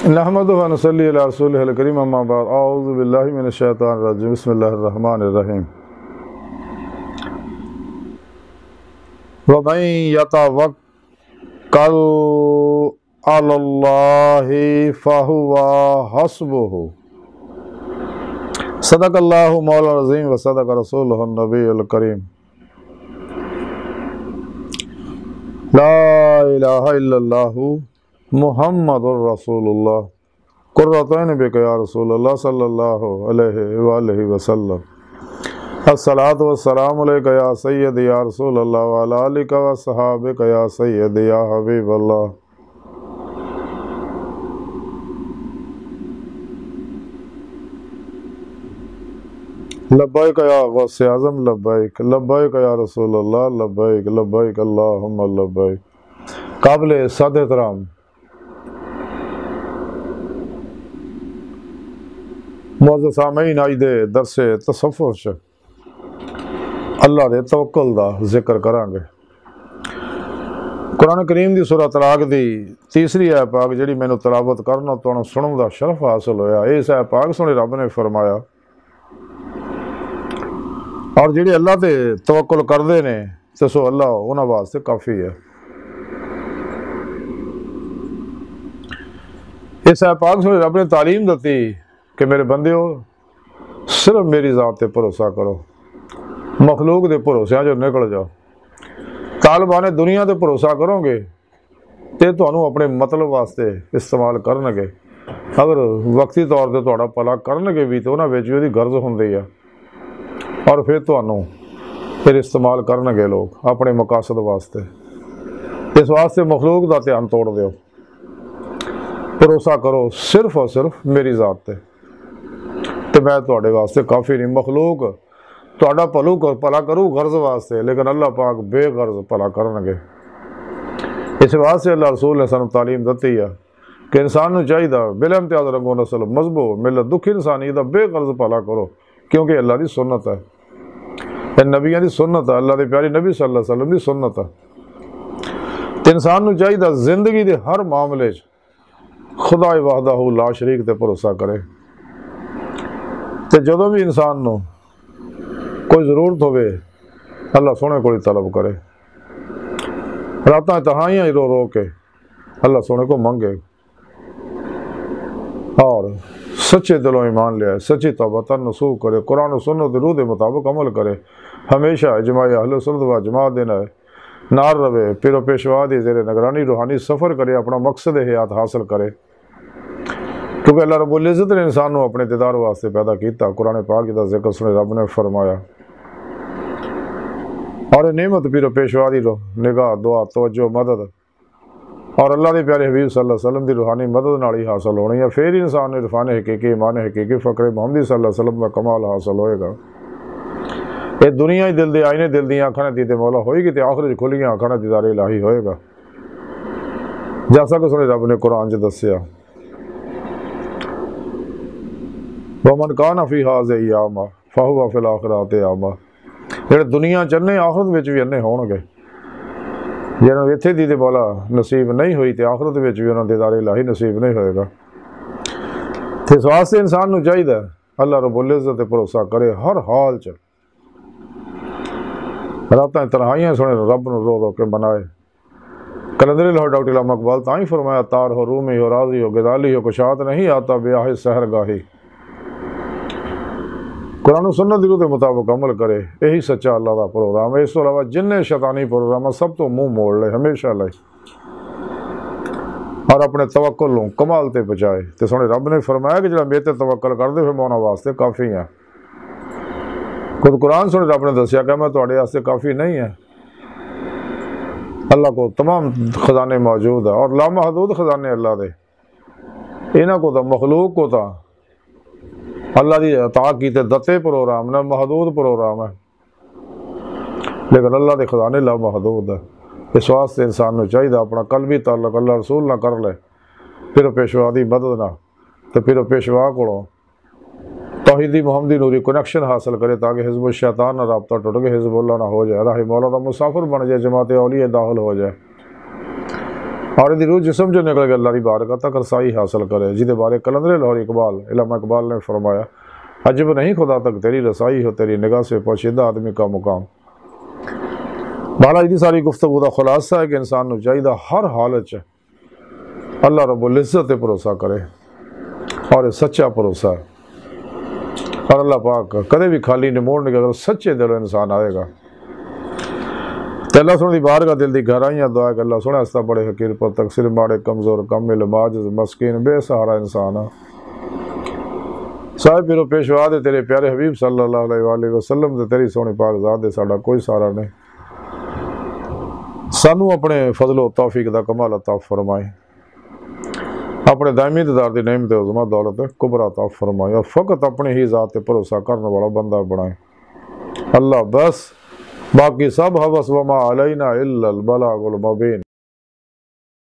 نحمدہ و نصلی علی رسولہ الکریم اما بعد اعوذ باللہ من الشیطان الرجیم بسم اللہ الرحمن الرحیم وَمَن يَتَوَكَّلْ عَلَى اللَّهِ فَهُوَ حَسْبُهُ صدق اللہ مولانا العظیم و صدق رسولہ النبی الکریم لا الہ الا اللہ محمد الرسول اللہ قرۃ عین بک یا رسول اللہ صلی اللہ علیہ وآلہ وسلم الصلاۃ والسلام علیک یا سید یا رسول اللہ وعلی آلک و صحابک یا سید یا حبیب اللہ۔ لبیک یا غوث اعظم لبیک، لبیک یا رسول اللہ لبیک، لبیک اللہم لبیک۔ قابل صد احترام معزز سامعین، آج دے درس تصوف چ اللہ دے توکل دا ذکر کران گے۔ قرآن کریم دی سورہ طلاق دی تیسری آیت پاک جڑی مینوں تلاوت کرنا تانوں سنن دا شرف حاصل ہویا، اس آیت پاک سنے رب نے فرمایا اور جڑے اللہ تے توکل کردے نے تے سو اللہ انہاں واسطے کافی ہے۔ اس آیت پاک سنے رب نے تعلیم دتی کہ میرے بندیو صرف میری ذات تے بھروسہ کرو، مخلوق دے بھروسے جو نکل جاؤ۔ طالبان دنیا تے بھروسہ کرو گے تے تانوں اپنے مطلب واسطے استعمال کرنگے، اگر وقتی طور تے تہاڈا بھلا کرنگے بھی تو انہاں وچ وی دی غرض ہوندی ہے، اور پھر تانوں پھر استعمال کرنگے لوگ اپنے مقاصد واسطے۔ اس واسطے مخلوق دا دھیان توڑ دیو، بھروسہ کرو صرف اور صرف میری ذات تے میں تہاڈے واسطے کافی نہیں۔ مخلوق تہاڈا بھلا کرو غرض واسطے، لیکن اللہ پاک بے غرض بھلا کرنگے۔ اس واسطے اللہ رسول نے سانوں تعلیم دتی ہے کہ انسان نوں چاہیے بلا امتیاز رنگ و نسل مذہب و ملت دکھی انسانیت دا بے غرض بھلا کرو، کیونکہ اللہ دی سنت ہے، نبیاں دی سنت ہے، اللہ دے پیارے نبی صلی اللہ علیہ وسلم دی سنت ہے۔ تے انسان نوں چاہیے زندگی دے ہر معاملے چ خدا وحدہ لا شریک تے بھروسہ کرے، تے جدوں بھی انسان نوں کوئی ضرورت ہوئے اللہ سونے کو طلب کرے، راتاں تہائیاں رو رو کے اللہ سونے کو منگے، اور سچے دلوں ایمان لے آئے، سچی توبہ نصوح کرے، قرآن و سنت روح دے مطابق عمل کرے، ہمیشہ اجماع اہل سنت و جماعت دینا ہے نار روے، پیرو پیشوا دی زیر نگرانی روحانی سفر کرے، اپنا مقصد حیات حاصل کرے، کیونکہ اللہ رب العزت نے انسان کو اپنے دیدار واسطے پیدا کیتا۔ قرآن پاک دا ذکر سنے رب نے فرمایا، اور نعمت پیرو پیشوا دی نگاہ دعا توجہ مدد اور اللہ دے پیارے حبیب صلی اللہ علیہ وسلم دی روحانی مدد نال ہی حاصل ہونی ہے، پھر انسان نے عرفان حقیقی ایمان حقیقی فقر محمدی صلی اللہ علیہ وسلم کا کمال حاصل ہوئے گا۔ یہ دنیا ہی دل دے آئینے دل دیاں آنکھاں نے دیدے مولا ہوئے گی، تے آخرت کھلیاں آنکھاں نے دیدار الہی ہوئے گا، جیسا کہ سنے رب نے قرآن چ دسیا، وَمَنْ كَانَ فِي هَٰذِهِ أَعْمَىٰ فَهُوَ فِي الْآخِرَةِ أَعْمَىٰ۔ جڑے دنیا چنے آخرت وچ بھی انے ہون گے، جنہوں اتنے دی مولا نصیب نہیں ہوئی تے آخرت وچ بھی انہوں دیدار الہی نصیب نہیں ہوئے گا۔ اس واسطے انسان نوں چاہیے اللہ رب العزت تے بھروسہ کرے ہر حال چ، راتاں تنہائیاں سنے رب نوں رو رو کے منائے۔ کلندر لاہور ڈاکٹر علامہ اقبال تائیں فرمایا، تار ہو رومی ہو راضی ہو غزالی ہو کشات نہیں آتا بیاہ سحر گاہی۔ قرآن و سنت کے مطابق عمل کرے، یہی سچا اللہ دا پروگرام ہے۔ اس تو علاوہ جن شیطانی پروگرام سب تو منہ موڑ لے ہمیشہ لے، اور اپنے توکل لوں کمال تے بچائے۔ تے سونے رب نے فرمایا کہ جڑا میرے تے توکل کر دے پھر میں انہاں واسطے کافی ہاں۔ خود قرآن سونے رب نے دسیا کہ میں تہاڈے واسطے کافی نہیں ہے۔ اللہ کو تمام خزانے موجود ہے، اور لامحدود خزانے اللہ دے، انہاں کو تا مخلوق کو تا اللہ دی عطا کیتے دتے پروگرام نہ محدود پروگرام ہے، لیکن اللہ دے خزانے لامحدود ہے۔ اس واسطے انسان نو چاہیے اپنا قلبی تعلق اللہ رسول نہ کر لے، پھر پیشوا دی مدد نہ، تو پھر پیشوا کو توحیدی محمدی نوری کنیکشن حاصل کرے، تاکہ حزب الشیطان نہ رابطہ ٹوٹ کے حزب اللہ نہ ہو جائے، راہ مولا دا مسافر بن جائے، جماعت اولیاء داخل ہو جائے۔ اور یہ روح جسم جو نکل گیا اللہ کی بارگاہ تک رسائی حاصل کرے، جہدے بارے کلندر لاہور اقبال علامہ اقبال نے فرمایا عجب نہیں خدا تک تیری رسائی ہو، تیری نگاہ سے پوشیدہ آدمی کا مقام۔ بالا اتنی ساری گفتگو کا خلاصہ ہے کہ انسان نو چاہیے ہر حالت اللہ رب العزت پہ بھروسہ کرے، اور یہ سچا بھروسہ ہے، اور اللہ پاک کدے بھی خالی نہیں موڑنے کے، اگر سچے دلوں انسان آئے گا تو اللہ سونے دی بارگاہ دل دی گہرائیاں دعا کہ اللہ سونے ہستا بڑے حقیر پر تقصیر ماڑے کمزور کامل ماجز مسکین بے سہارا انسان صاحب پیرو پیشوا دے تیرے پیارے حبیب صلی اللہ علیہ وآلہ وسلم دے تیری سونی پاک ذات دے ساڑا کوئی سہارا نہیں، سانو اپنے فضل و توفیق دا کمال عطا فرمائے، اپنے دائمی دیدار دی نعمت عظمہ دولت کبرا عطا فرمائے، اور فقط اپنے ہی ذات بھروسہ کرنے والا بندہ بنائے اللہ، بس باقی سب حوث وما علینا الا البلاغ المبین۔